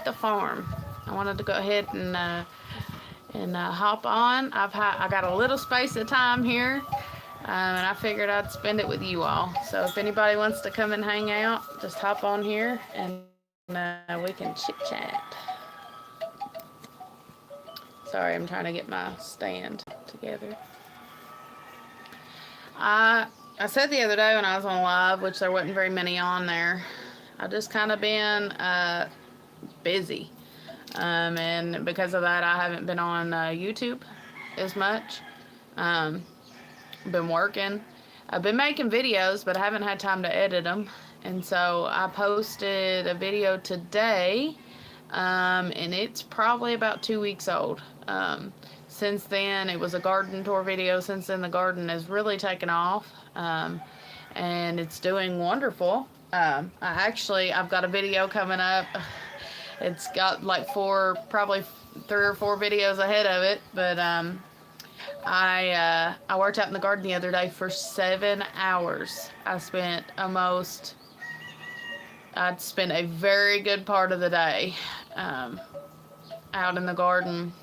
the farm. I wanted to go ahead and hop on. I got a little space of time here, and I figured I'd spend it with you all. So if anybody wants to come and hang out, just hop on here and we can chit chat. Sorry, I'm trying to get my stand together. I said the other day when I was on live, which there wasn't very many on there, I just kind of been busy. And because of that, I haven't been on YouTube as much. Been working. I've been making videos, but I haven't had time to edit them. And so I posted a video today, and it's probably about 2 weeks old. Since then, it was a garden tour video. Since then, the garden has really taken off, and it's doing wonderful. I've got a video coming up. It's got like probably 3 or 4 videos ahead of it, but I worked out in the garden the other day for 7 hours. I'd spent a very good part of the day out in the garden,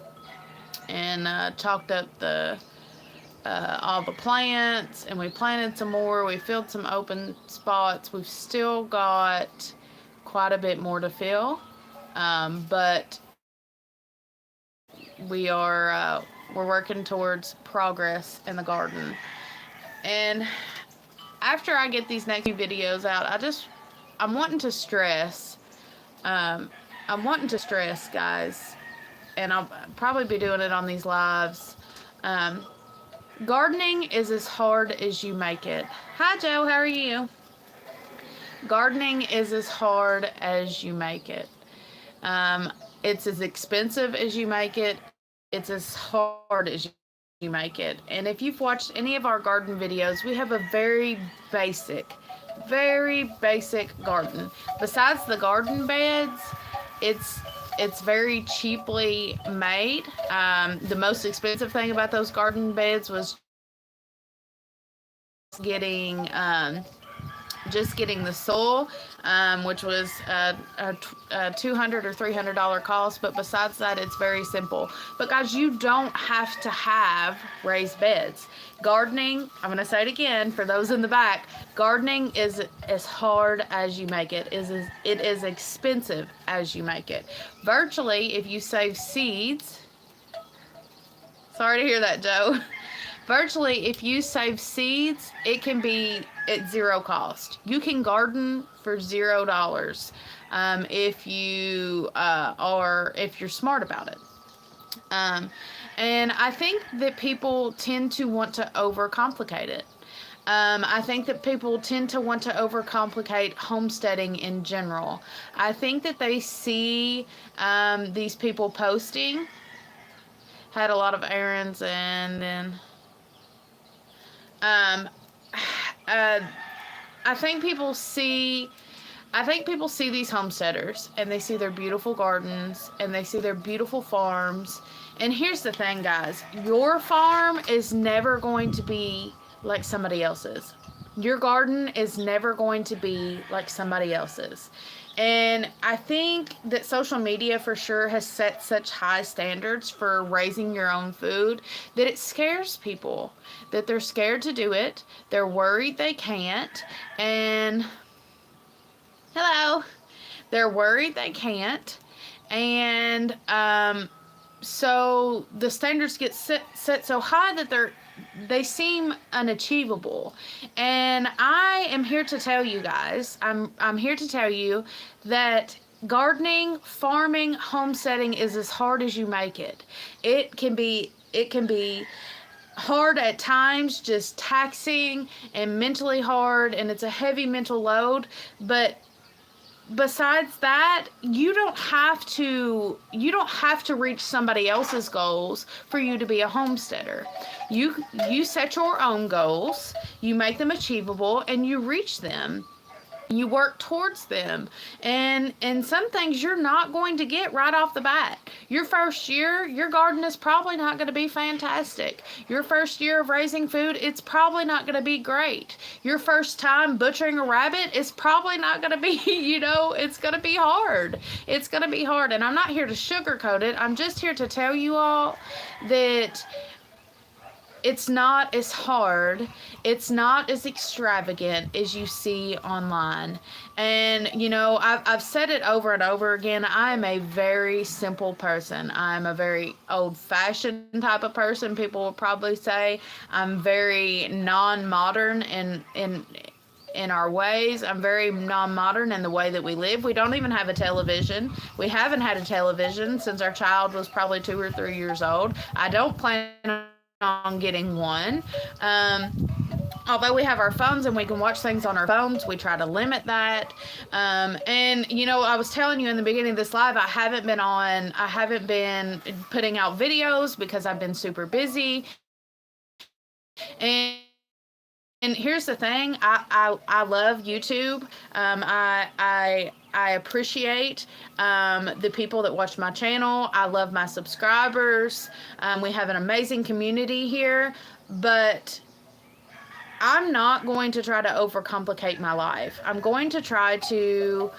and chalked up all the plants, and we planted some more. We filled some open spots. We've still got quite a bit more to fill, but we're working towards progress in the garden. And after I get these next few videos out, I'm wanting to stress, guys, and I'll probably be doing it on these lives. Gardening is as hard as you make it. Hi, Joe. How are you? Gardening is as hard as you make it. It's as expensive as you make it. It's as hard as you make it. And if you've watched any of our garden videos, we have a very basic garden. Besides the garden beds, it's very cheaply made. The most expensive thing about those garden beds was getting the soil, which was a $200 or $300 cost. But besides that, it's very simple. But guys, you don't have to have raised beds. Gardening, I'm going to say it again for those in the back, gardening is as hard as you make it. It is expensive as you make it. Virtually, if you save seeds, sorry to hear that, Joe. Virtually, if you save seeds, it can be at zero cost. You can garden for $0 if you're smart about it. And I think that people tend to want to overcomplicate it. I think that people tend to want to overcomplicate homesteading in general. I think that they see these people posting, had a lot of errands, and then I think people see these homesteaders, and they see their beautiful gardens, and they see their beautiful farms. And here's the thing, guys. Your farm is never going to be like somebody else's. Your garden is never going to be like somebody else's. And I think that social media for sure has set such high standards for raising your own food that it scares people, that they're scared to do it. They're worried they can't. And hello, they're worried they can't. And so the standards get set so high that they seem unachievable. And I am here to tell you guys, I'm here to tell you that gardening, farming, homesteading is as hard as you make it. It can be hard at times, just taxing and mentally hard, and it's a heavy mental load. But besides that, you don't have to reach somebody else's goals for you to be a homesteader. You set your own goals, you make them achievable, and you reach them. You work towards them, and some things you're not going to get right off the bat. Your first year, your garden is probably not going to be fantastic. Your first year of raising food, it's probably not going to be great. Your first time butchering a rabbit is probably not going to be, it's going to be hard. It's going to be hard, and I'm not here to sugarcoat it. I'm just here to tell you all that it's not as hard, it's not as extravagant as you see online. And I've said it over and over again, I'm a very simple person. I'm a very old-fashioned type of person. People will probably say I'm very non-modern in our ways. I'm very non-modern in the way that we live. We don't even have a television. We haven't had a television since our child was probably 2 or 3 years old. I don't plan on getting one. Although we have our phones and we can watch things on our phones, we try to limit that. And I was telling you in the beginning of this live, I haven't been putting out videos because I've been super busy. And here's the thing, I love YouTube. I appreciate the people that watch my channel. I love my subscribers. We have an amazing community here, but I'm not going to try to overcomplicate my life. I'm going to try to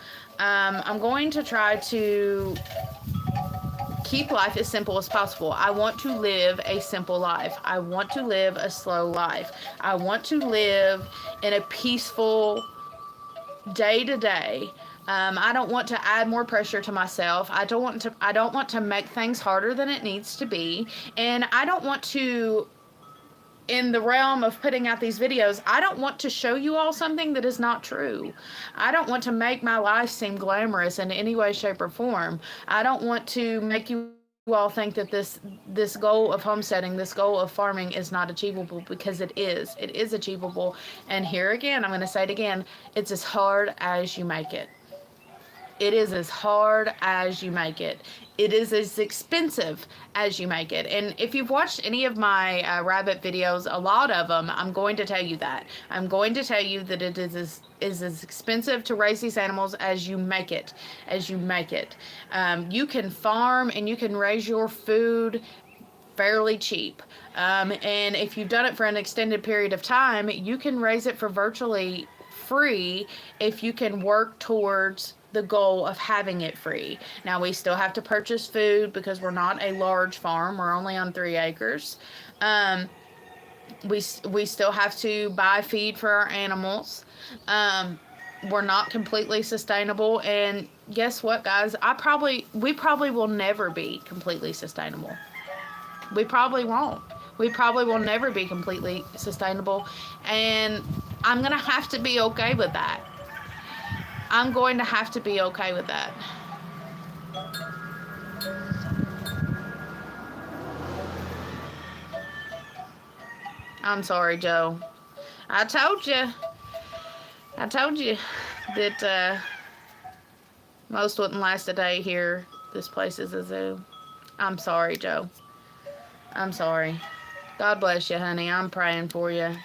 keep life as simple as possible. I want to live a simple life. I want to live a slow life. I want to live in a peaceful day-to-day. I don't want to add more pressure to myself. I don't want to make things harder than it needs to be. And I don't want to, in the realm of putting out these videos, I don't want to show you all something that is not true. I don't want to make my life seem glamorous in any way, shape, or form. I don't want to make you all think that this goal of homesteading, this goal of farming is not achievable, because it is. It is achievable. And here again, I'm going to say it again, it's as hard as you make it. It is as hard as you make it. It is as expensive as you make it. And if you've watched any of my rabbit videos, a lot of them, I'm going to tell you that. I'm going to tell you that it is as expensive to raise these animals as you make it. You can farm and you can raise your food fairly cheap. And if you've done it for an extended period of time, you can raise it for virtually free if you can work towards the goal of having it free. Now, we still have to purchase food because we're not a large farm. We're only on 3 acres. We still have to buy feed for our animals. We're not completely sustainable. And guess what, guys? We probably will never be completely sustainable. We probably won't. We probably will never be completely sustainable. And I'm going to have to be okay with that. I'm going to have to be okay with that. I'm sorry, Joe. I told you that most wouldn't last a day here. This place is a zoo. I'm sorry, Joe. I'm sorry. God bless you, honey. I'm praying for you.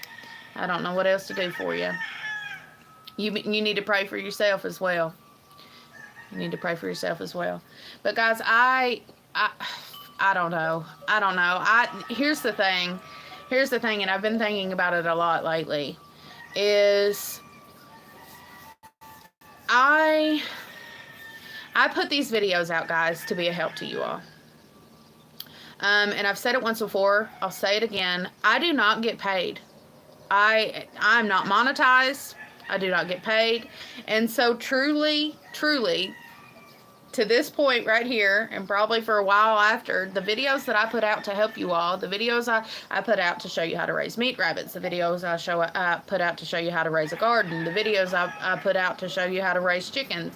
I don't know what else to do for you. You need to pray for yourself as well. You need to pray for yourself as well. But guys, I don't know. Here's the thing, and I've been thinking about it a lot lately, is I put these videos out, guys, to be a help to you all. And I've said it once before, I'll say it again. I do not get paid. I'm not monetized. I do not get paid. And so truly, to this point right here, and probably for a while after, the videos that I put out to help you all, the videos I put out to show you how to raise meat rabbits, the videos I put out to show you how to raise a garden, the videos I put out to show you how to raise chickens,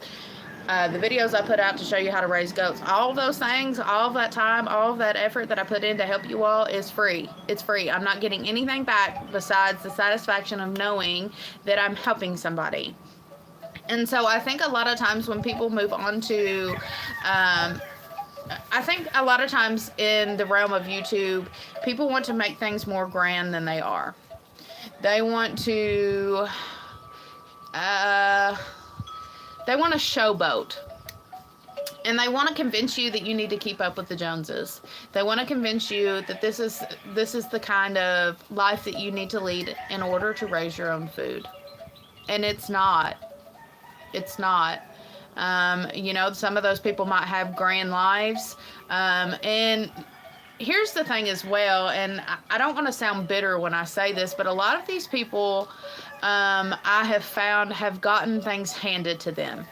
the videos I put out to show you how to raise goats, all those things, all of that time, all of that effort that I put in to help you all is free. It's free. I'm not getting anything back besides the satisfaction of knowing that I'm helping somebody. And so I think a lot of times when people move on to, I think a lot of times in the realm of YouTube, people want to make things more grand than they are. They want to they want to showboat. And they want to convince you that you need to keep up with the Joneses. They want to convince you that this is the kind of life that you need to lead in order to raise your own food. And it's not. It's not. You know, some of those people might have grand lives. And here's the thing as well, and I don't want to sound bitter when I say this, but a lot of these people, I have found, have gotten things handed to them.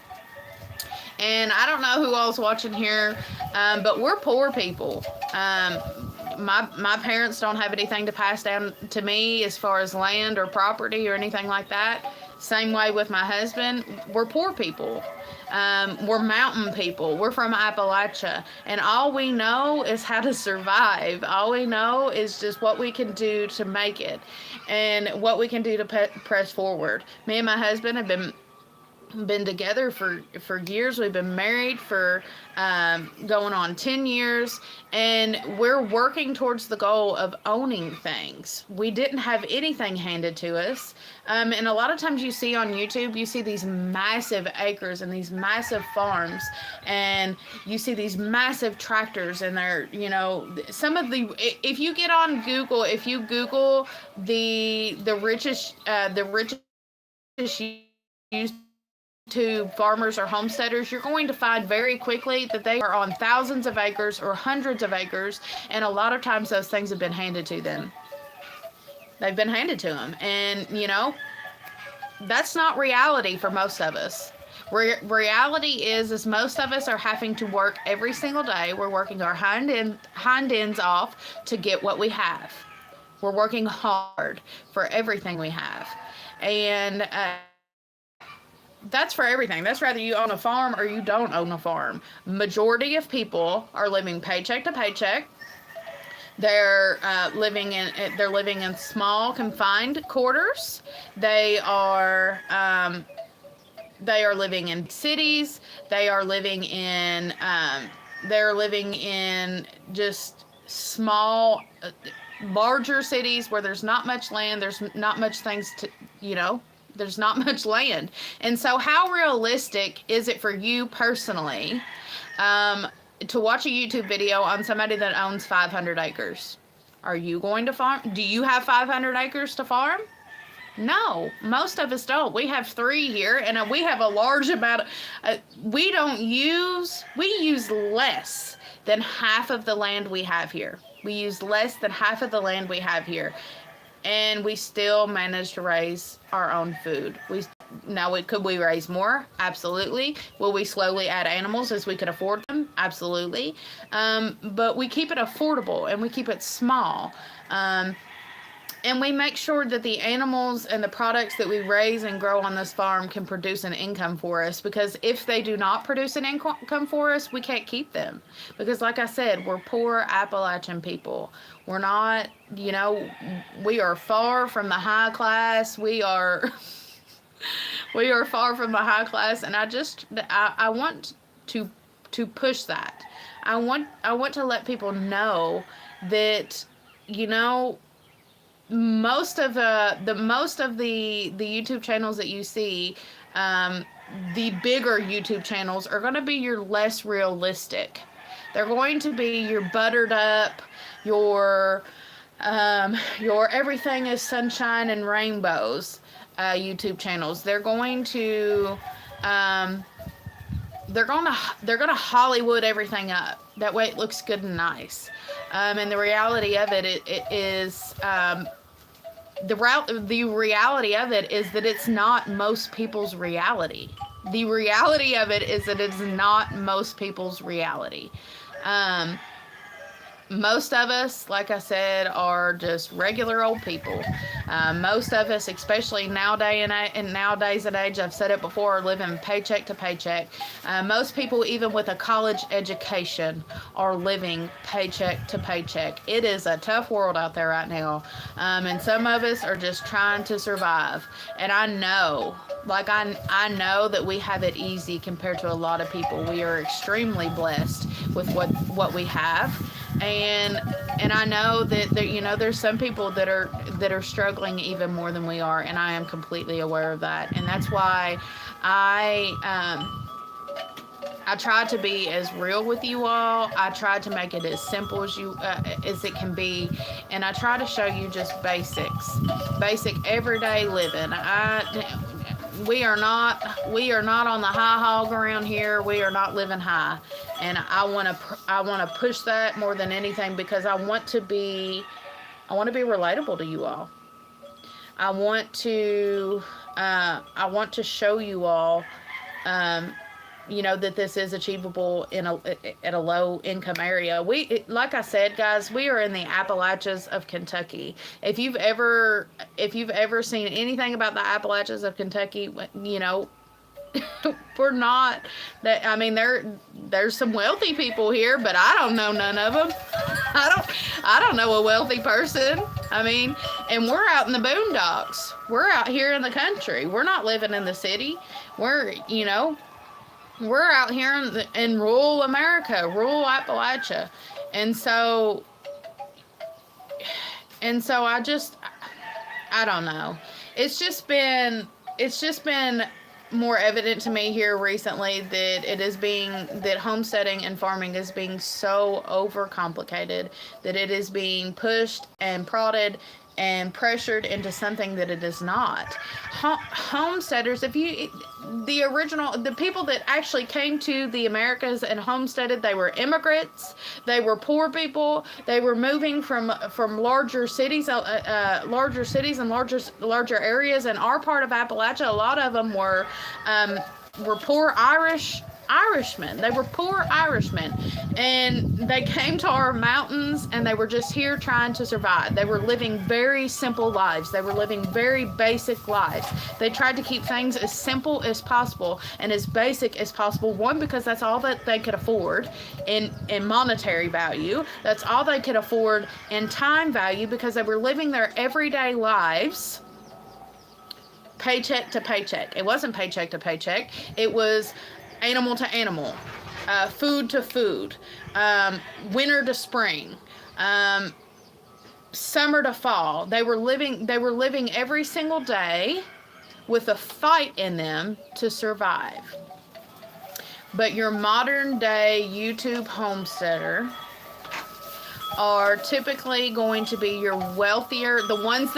And I don't know who all's watching here, but we're poor people. My parents don't have anything to pass down to me as far as land or property or anything like that. Same way with my husband. We're poor people. We're mountain people. We're from Appalachia. And all we know is how to survive. All we know is just what we can do to make it and what we can do to press forward. Me and my husband have been together for years. We've been married for going on 10 years, and we're working towards the goal of owning things. We didn't have anything handed to us, and a lot of times you see on YouTube, you see these massive acres and these massive farms, and you see these massive tractors, and they're, you know, some of the, if you get on Google, if you Google the richest to farmers or homesteaders, you're going to find very quickly that they are on thousands of acres or hundreds of acres, and a lot of times those things have been handed to them. They've been handed to them, and you know, that's not reality for most of us. Reality is most of us are having to work every single day. We're working our hind ends off to get what we have. We're working hard for everything we have, and that's for everything. That's whether you own a farm or you don't own a farm. Majority of people are living paycheck to paycheck. They're living in small confined quarters. They are living in cities. They're living in just small, larger cities where there's not much land. There's not much things to, you know. There's not much land. And so how realistic is it for you personally to watch a YouTube video on somebody that owns 500 acres? Are you going to farm? Do you have 500 acres to farm? No, most of us don't. We have 3 here, and we have a large amount of, we use less than half of the land we have here. We use less than half of the land we have here. And we still manage to raise our own food. Could we raise more? Absolutely. Will we slowly add animals as we can afford them? Absolutely. But we keep it affordable and we keep it small. And we make sure that the animals and the products that we raise and grow on this farm can produce an income for us, because if they do not produce an income for us, we can't keep them. Because like I said, we're poor Appalachian people. We're not, you know, we are far from the high class. We are far from the high class, and I want to push that. I want to let people know that, you know, most of the YouTube channels that you see, the bigger YouTube channels are going to be your less realistic. They're going to be your buttered up, your everything is sunshine and rainbows YouTube channels. They're going to Hollywood everything up. That way it looks good and nice. And the reality of it is the reality of it is that it's not most people's reality. The reality of it is that it's not most people's reality. Most of us, like I said, are just regular old people. Most of us, especially nowadays and age, I've said it before, are living paycheck to paycheck. Most people, even with a college education, are living paycheck to paycheck. It is a tough world out there right now. And some of us are just trying to survive. And I know, I know that we have it easy compared to a lot of people. We are extremely blessed with what we have. and I know that there, there's some people that are struggling even more than we are, and I am completely aware of that, and that's why I I tried to be as real with you all. I tried to make it as simple as it can be, and I try to show you just basic everyday living. We are not on the high hog around here. We are not living high, and I want to push that more than anything, because I want to be relatable to you all. I want to show you all, um, that this is achievable at a low income area. Like I said, guys, we are in the Appalachians of Kentucky. If you've ever seen anything about the Appalachians of Kentucky, we're not that. I mean, there's some wealthy people here, but I don't know none of them. I don't know a wealthy person. I mean, and we're out in the boondocks. We're out here in the country. We're not living in the city. We're out here in rural America, rural Appalachia. And so I don't know. It's just been more evident to me here recently that homesteading and farming is being so overcomplicated, that it is being pushed and prodded and pressured into something that it is not. Homesteaders, the people that actually came to the Americas and homesteaded, they were immigrants, they were poor people, they were moving from larger cities and larger areas. In our part of Appalachia, a lot of them were poor Irishmen. They were poor Irishmen, and they came to our mountains, and they were just here trying to survive. They were living very simple lives. They were living very basic lives. They tried to keep things as simple as possible and as basic as possible. One, because that's all that they could afford in monetary value. That's all they could afford in time value, because they were living their everyday lives paycheck to paycheck. It wasn't paycheck to paycheck. It was animal to animal, food to food, winter to spring, summer to fall. They were living every single day with a fight in them to survive. But your modern day YouTube homesteader are typically going to be your wealthier, the ones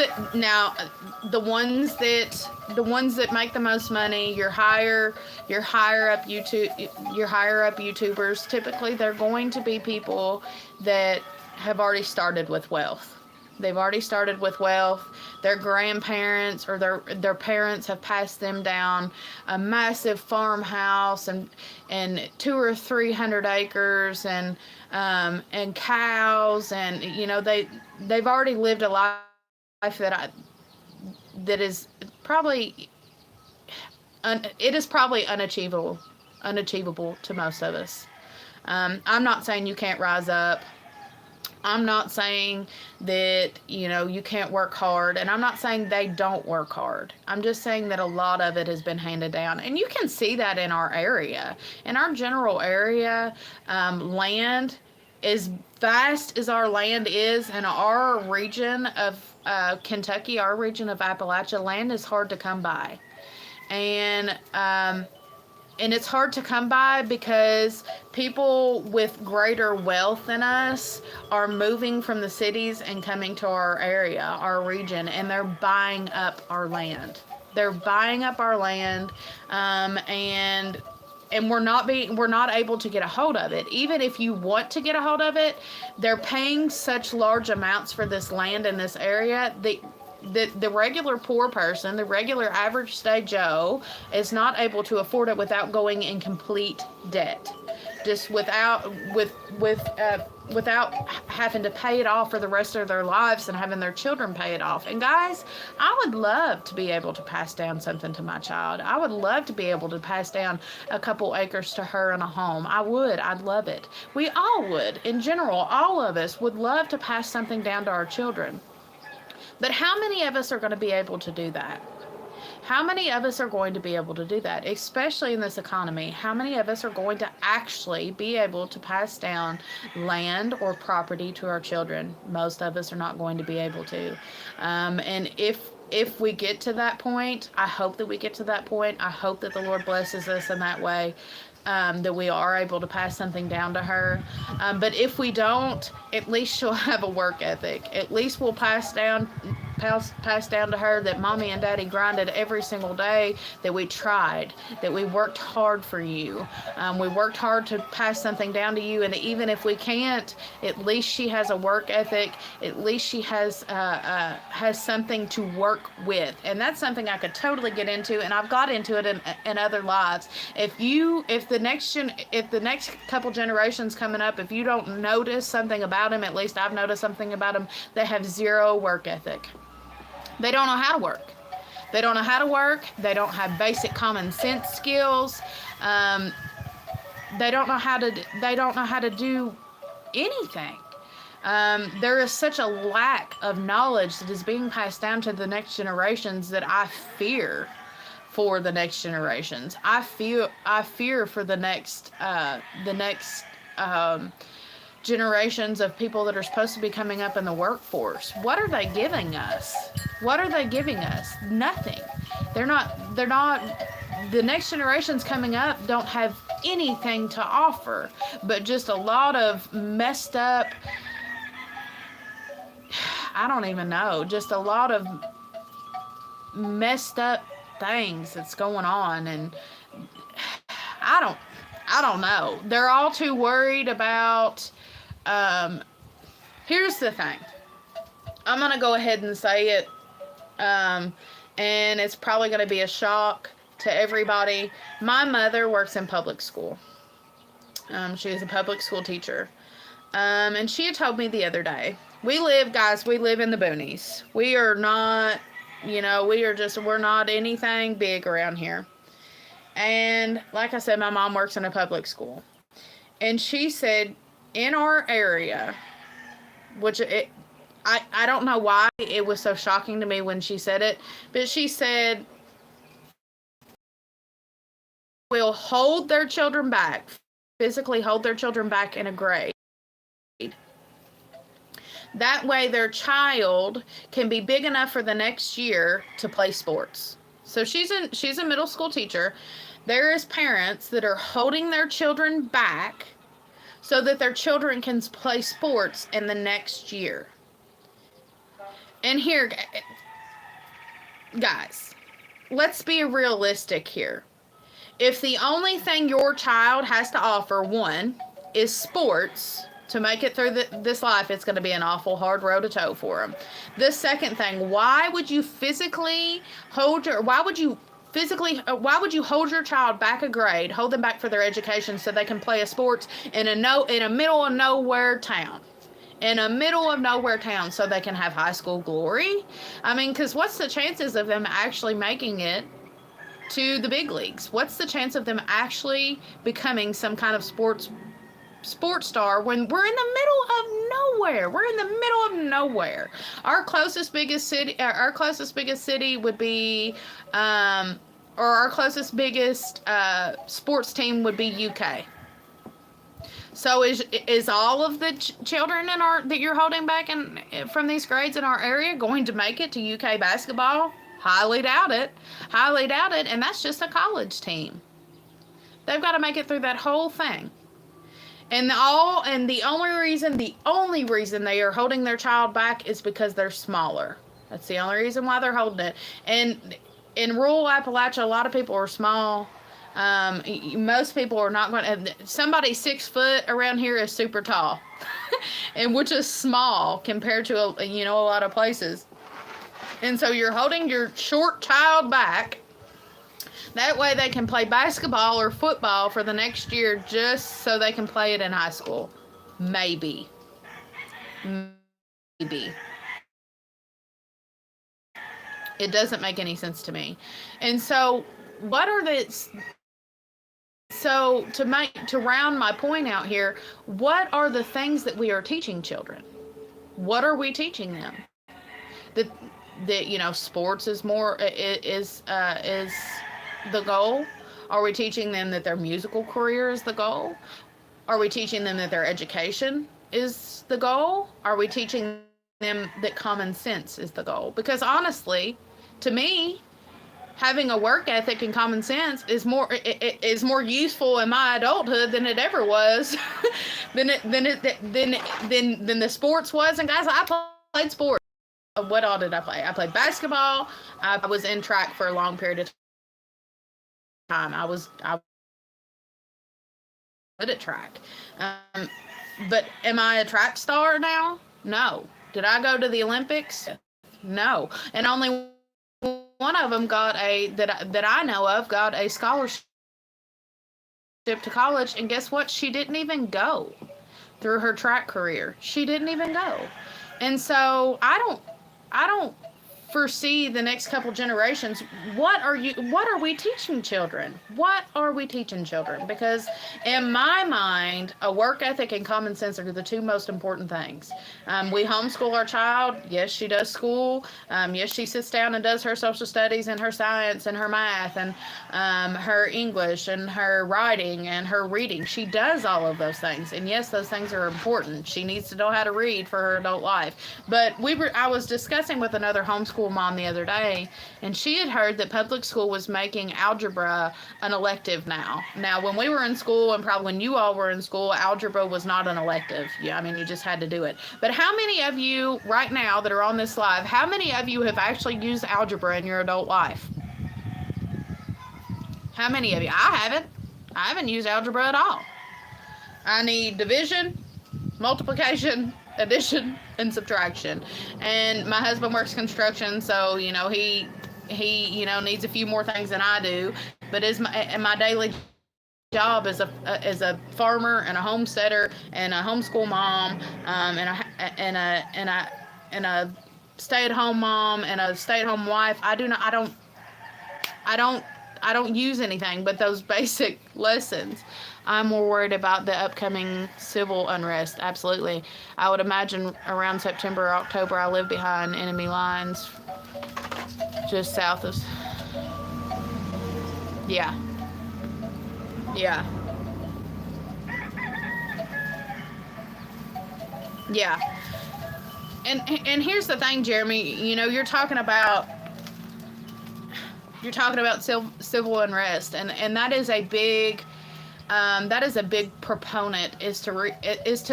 that make the most money, your higher up YouTubers. Typically, they're going to be people that have already started with wealth. They've already started with wealth. Their grandparents or their parents have passed them down a massive farmhouse and 200 or 300 acres and cows, and they've already lived a life that is probably unachievable to most of us. I'm not saying you can't rise up. I'm not saying that, you can't work hard, and I'm not saying they don't work hard. I'm just saying that a lot of it has been handed down, and you can see that in our area. In our general area, land, as vast as our land is, in our region of Kentucky, our region of Appalachia, land is hard to come by. And it's hard to come by because people with greater wealth than us are moving from the cities and coming to our area, our region, and they're buying up our land. They're buying up our land, and we're not able to get a hold of it. Even if you want to get a hold of it, they're paying such large amounts for this land in this area that the regular poor person, the regular average day Joe, is not able to afford it without going in complete debt, just without having to pay it off for the rest of their lives and having their children pay it off. And guys, I would love to be able to pass down something to my child. I would love to be able to pass down a couple acres to her and a home. I'd love it. We all would. In general, all of us would love to pass something down to our children. But how many of us are going to be able to do that? How many of us are going to be able to do that, especially in this economy? How many of us are going to actually be able to pass down land or property to our children? Most of us are not going to be able to. And if we get to that point, I hope that we get to that point. I hope that the Lord blesses us in that way. That we are able to pass something down to her. But if we don't, at least she'll have a work ethic. At least we'll pass down to her that mommy and daddy grinded every single day, that we tried, that we worked hard for you. We worked hard to pass something down to you, and even if we can't, at least she has a work ethic. At least she has something to work with, and that's something I could totally get into, and I've got into it in other lives. If the next couple generations coming up, if you don't notice something about them, at least I've noticed something about them, they have zero work ethic. They don't know how to work. They don't know how to work. They don't have basic common sense skills. They don't know how to do anything. There is such a lack of knowledge that is being passed down to the next generations that I fear for the next generations. I fear for the next generations of people that are supposed to be coming up in the workforce. What are they giving us? What are they giving us? Nothing. They're not, the next generations coming up don't have anything to offer, but just a lot of messed up, I don't even know, just a lot of messed up things that's going on, and I don't know. They're all too worried about, here's the thing. I'm going to go ahead and say it, and it's probably going to be a shock to everybody. My mother works in public school. She is a public school teacher. And she had told me the other day, we live in the boonies. We are not, we're not anything big around here. And like I said, my mom works in a public school. And she said, in our area, I don't know why it was so shocking to me when she said it, but she said, will hold their children back, physically hold their children back in a grade. That way their child can be big enough for the next year to play sports. So she's a middle school teacher. There is parents that are holding their children back so that their children can play sports in the next year. And here, guys, let's be realistic here. If the only thing your child has to offer, one, is sports, to make it through this life, it's going to be an awful hard road to toe for them. The second thing, why would you hold your child back a grade, hold them back for their education so they can play a sports in a middle of nowhere town? In a middle of nowhere town so they can have high school glory? I mean, because what's the chances of them actually making it to the big leagues? What's the chance of them actually becoming some kind of sports star when we're in the middle of nowhere? We're in the middle of nowhere. Our closest biggest city would be, or our closest biggest sports team would be UK. So is all of the children that you're holding back from these grades in our area going to make it to UK basketball? Highly doubt it. Highly doubt it. And that's just a college team. They've got to make it through that whole thing. And the only reason they are holding their child back is because they're smaller. That's the only reason why they're holding it. And in rural Appalachia, a lot of people are small. Most people are not going to. Somebody 6 foot around here is super tall, and which is small compared to a lot of places. And so you're holding your short child back. That way they can play basketball or football for the next year just so they can play it in high school. Maybe. It doesn't make any sense to me. And so to round my point out here, what are the things that we are teaching children? What are we teaching them? that sports is more is the goal? Are we teaching them that their musical career is the goal? Are we teaching them that their education is the goal? Are we teaching them that common sense is the goal? Because honestly, to me, having a work ethic and common sense is more useful in my adulthood than it ever was, than the sports was. And guys, I played sports. What all did I play? I played basketball. I was in track for a long period of time. I was good at track. But am I a track star now? No. Did I go to the Olympics? No. And only one of them got that I know of got a scholarship to college. And guess what? She didn't even go through her track career. She didn't even go. And so I don't foresee the next couple generations. What are we teaching children? What are we teaching children? Because in my mind, a work ethic and common sense are the two most important things. We homeschool our child. Yes, she does school. Yes, she sits down and does her social studies and her science and her math and her English and her writing and her reading. She does all of those things. And yes, those things are important. She needs to know how to read for her adult life. But I was discussing with another homeschool mom the other day, and she had heard that public school was making algebra an elective now. Now, when we were in school, and probably when you all were in school, algebra was not an elective. Yeah, I mean, you just had to do it. But how many of you right now that are on this live, how many of you have actually used algebra in your adult life? How many of you? I haven't used algebra at all. I need division, multiplication, addition, and subtraction. And my husband works construction, so he needs a few more things than I do. But my daily job as a farmer and a homesteader and a homeschool mom, and a stay-at-home mom and a stay-at-home wife, I don't use anything but those basic lessons. I'm more worried about the upcoming civil unrest. Absolutely. I would imagine around September or October, I live behind enemy lines just south of... Yeah. Yeah. Yeah. And here's the thing, Jeremy. You're talking about civil unrest, and that is a big... that is a big proponent is to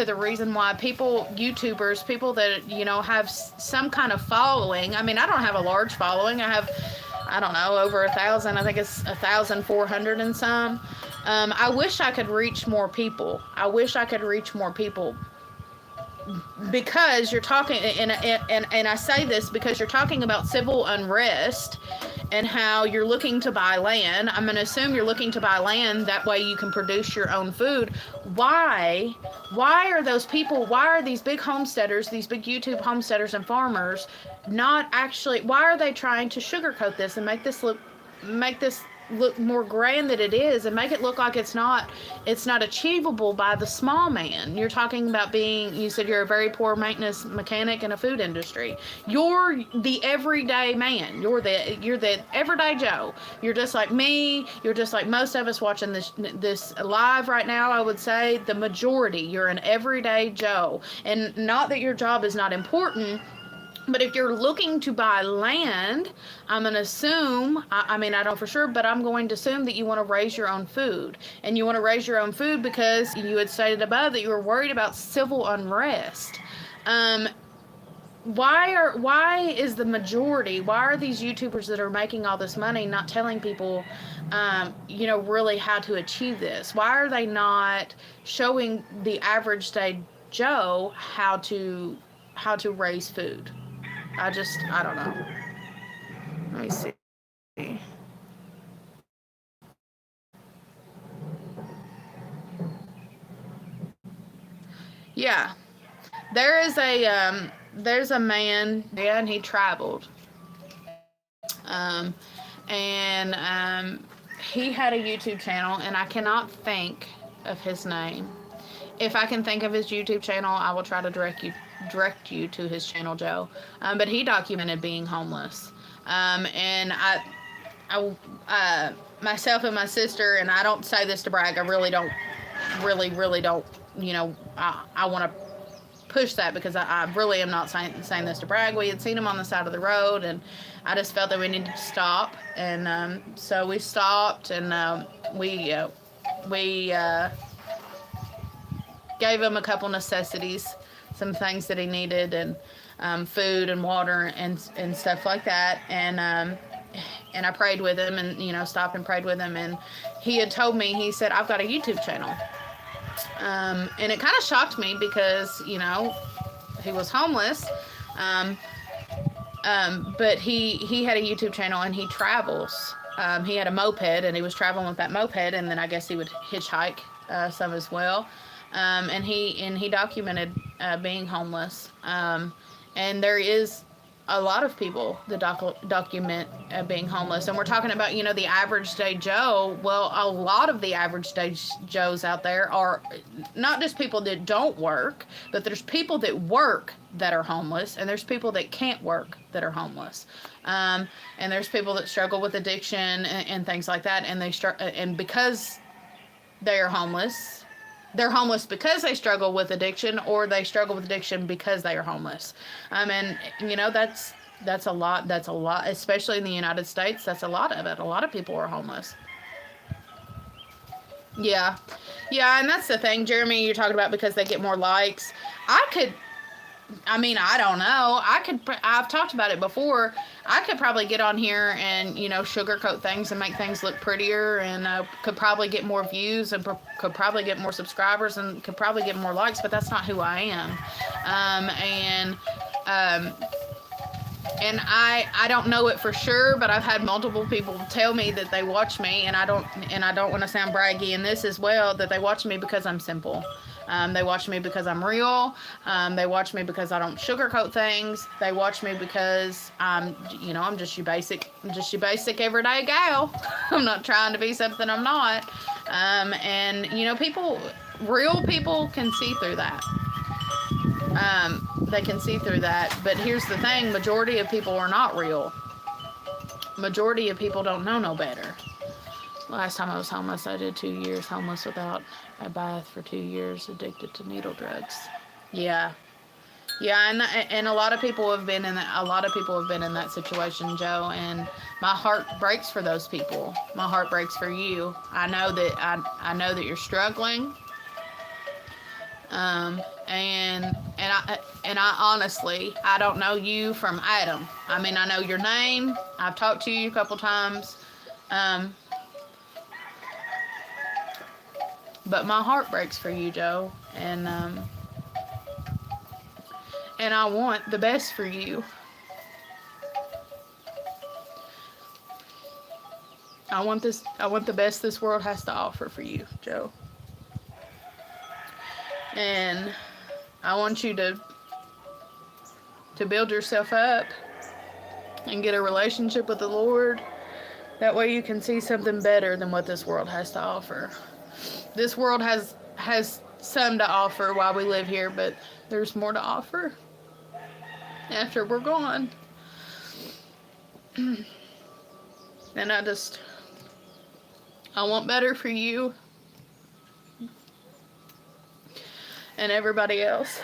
the reason why YouTubers, people that have some kind of following. I mean, I don't have a large following. I have, I don't know, over 1,000. I think it's 1,400 and some. I wish I could reach more people. Because you're talking, and I say this because you're talking about civil unrest and how you're looking to buy land. I'm going to assume you're looking to buy land, that way you can produce your own food. Why are those people, why are these big homesteaders, these big YouTube homesteaders and farmers not actually, why are they trying to sugarcoat this and make this look more grand than it is, and make it look like it's not achievable by the small man? You're talking about you said you're a very poor maintenance mechanic in a food industry. You're the everyday man. You're the everyday Joe. You're just like me. You're just like most of us watching this live right now. I would say the majority. You're an everyday Joe, and not that your job is not important. But if you're looking to buy land, I'm going to assume, I mean, I don't for sure, but I'm going to assume that you want to raise your own food. And you want to raise your own food because you had stated above that you were worried about civil unrest. Why is the majority, why are these YouTubers that are making all this money not telling people, really how to achieve this? Why are they not showing the average day Joe how to raise food? I don't know. Let me see. Yeah. There's a man, and he traveled. And he had a YouTube channel, and I cannot think of his name. if I can think of his YouTube channel, I will try to direct you to his channel, Joe. But he documented being homeless, and myself and my sister, and I don't say this to brag. I really don't, really don't. I want to push that because I really am not saying this to brag. We had seen him on the side of the road, and I just felt that we needed to stop, and so we stopped, and we gave him a couple necessities, some things that he needed, and food and water and stuff like that, and I prayed with him, and stopped and prayed with him, and he had told me, he said, I've got a YouTube channel. And it kind of shocked me because, he was homeless. But he had a YouTube channel, and he travels. He had a moped, and he was traveling with that moped, and then I guess he would hitchhike some as well. And he documented being homeless. And there is a lot of people that document being homeless, and we're talking about the average day Joe. Well, a lot of the average day Joes out there are not just people that don't work, but there's people that work that are homeless, and there's people that can't work that are homeless, and there's people that struggle with addiction and things like that, and and because they are homeless. They're homeless because they struggle with addiction, or they struggle with addiction because they are homeless. And that's a lot. That's a lot, especially in the United States. That's a lot of it. A lot of people are homeless. Yeah, and that's the thing, Jeremy. You're talking about because they get more likes. I don't know. I've talked about it before. I could probably get on here and, sugarcoat things and make things look prettier, and could probably get more views, and could probably get more subscribers, and could probably get more likes, but that's not who I am. And I don't know it for sure, but I've had multiple people tell me that they watch me, and I don't want to sound braggy in this as well, that they watch me because I'm simple. They watch me because I'm real. They watch me because I don't sugarcoat things. They watch me because I'm just your basic everyday gal. I'm not trying to be something I'm not. And real people can see through that. They can see through that. But here's the thing: majority of people are not real. Majority of people don't know no better. Last time I was homeless, I did 2 years homeless without a bath for 2 years, addicted to needle drugs. Yeah, and a lot of people have been in that. A lot of people have been in that situation, Joe. And my heart breaks for those people. My heart breaks for you. I know that I know that you're struggling. And I honestly, I don't know you from Adam. I mean, I know your name. I've talked to you a couple times. But my heart breaks for you, Joe, and I want the best for you. I want the best this world has to offer for you, Joe. And I want you to build yourself up and get a relationship with the Lord. That way you can see something better than what this world has to offer. This world has some to offer while we live here, but there's more to offer after we're gone. And I want better for you and everybody else.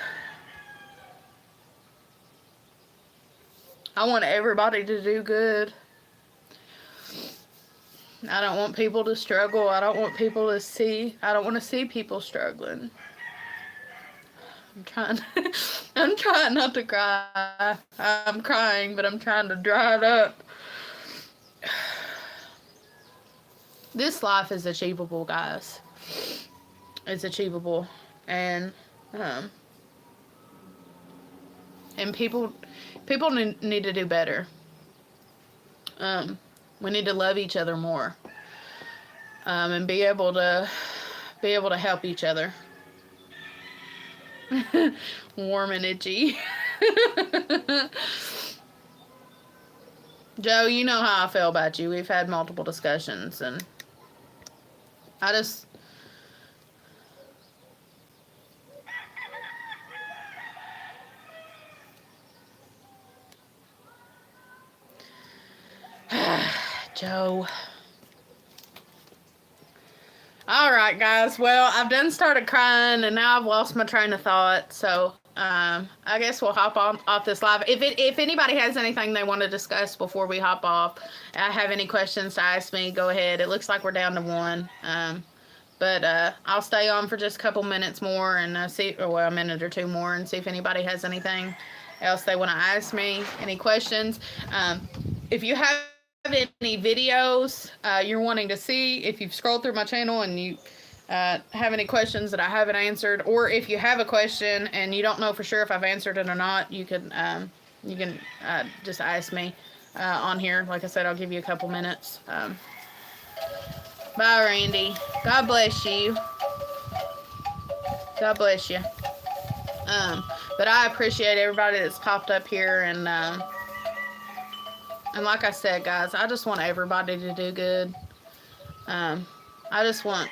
I want everybody to do good. I don't want people to struggle. I don't want to see people struggling. I'm trying not to cry. I'm crying, but I'm trying to dry it up. This life is achievable, guys. It's achievable. And people need to do better. We need to love each other more, and be able to help each other. Warm and itchy. Joe, you know how I feel about you. We've had multiple discussions, and Joe. All right, guys. Well, I've done started crying, and now I've lost my train of thought. So I guess we'll hop on off this live. If anybody has anything they want to discuss before we hop off, have any questions to ask me, go ahead. It looks like we're down to one. But I'll stay on for just a couple minutes more and see, or well, a minute or two more, and see if anybody has anything else they want to ask me, any questions. If you have any videos you're wanting to see, if you've scrolled through my channel and you have any questions that I haven't answered, or if you have a question and you don't know for sure if I've answered it or not, you can just ask me on here. Like I said, I'll give you a couple minutes. Bye, Randy. God bless you. God bless you. But I appreciate everybody that's popped up here, and like I said, guys, I just want everybody to do good. I just want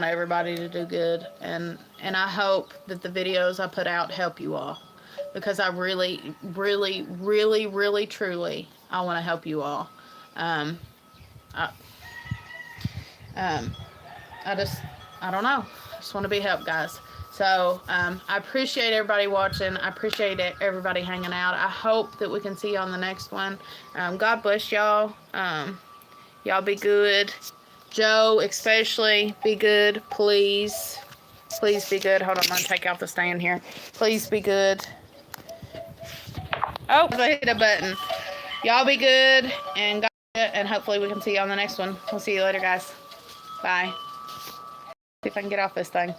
everybody to do good, and I hope that the videos I put out help you all, because I really, really, really, really, truly, I want to help you all. I don't know. I just want to be helped, guys. So, I appreciate everybody watching. I appreciate everybody hanging out. I hope that we can see you on the next one. God bless y'all. Y'all be good. Joe, especially, be good, please. Please be good. Hold on, I'm going to take out the stand here. Please be good. Oh, I hit a button. Y'all be good, and hopefully we can see you on the next one. We'll see you later, guys. Bye. See if I can get off this thing.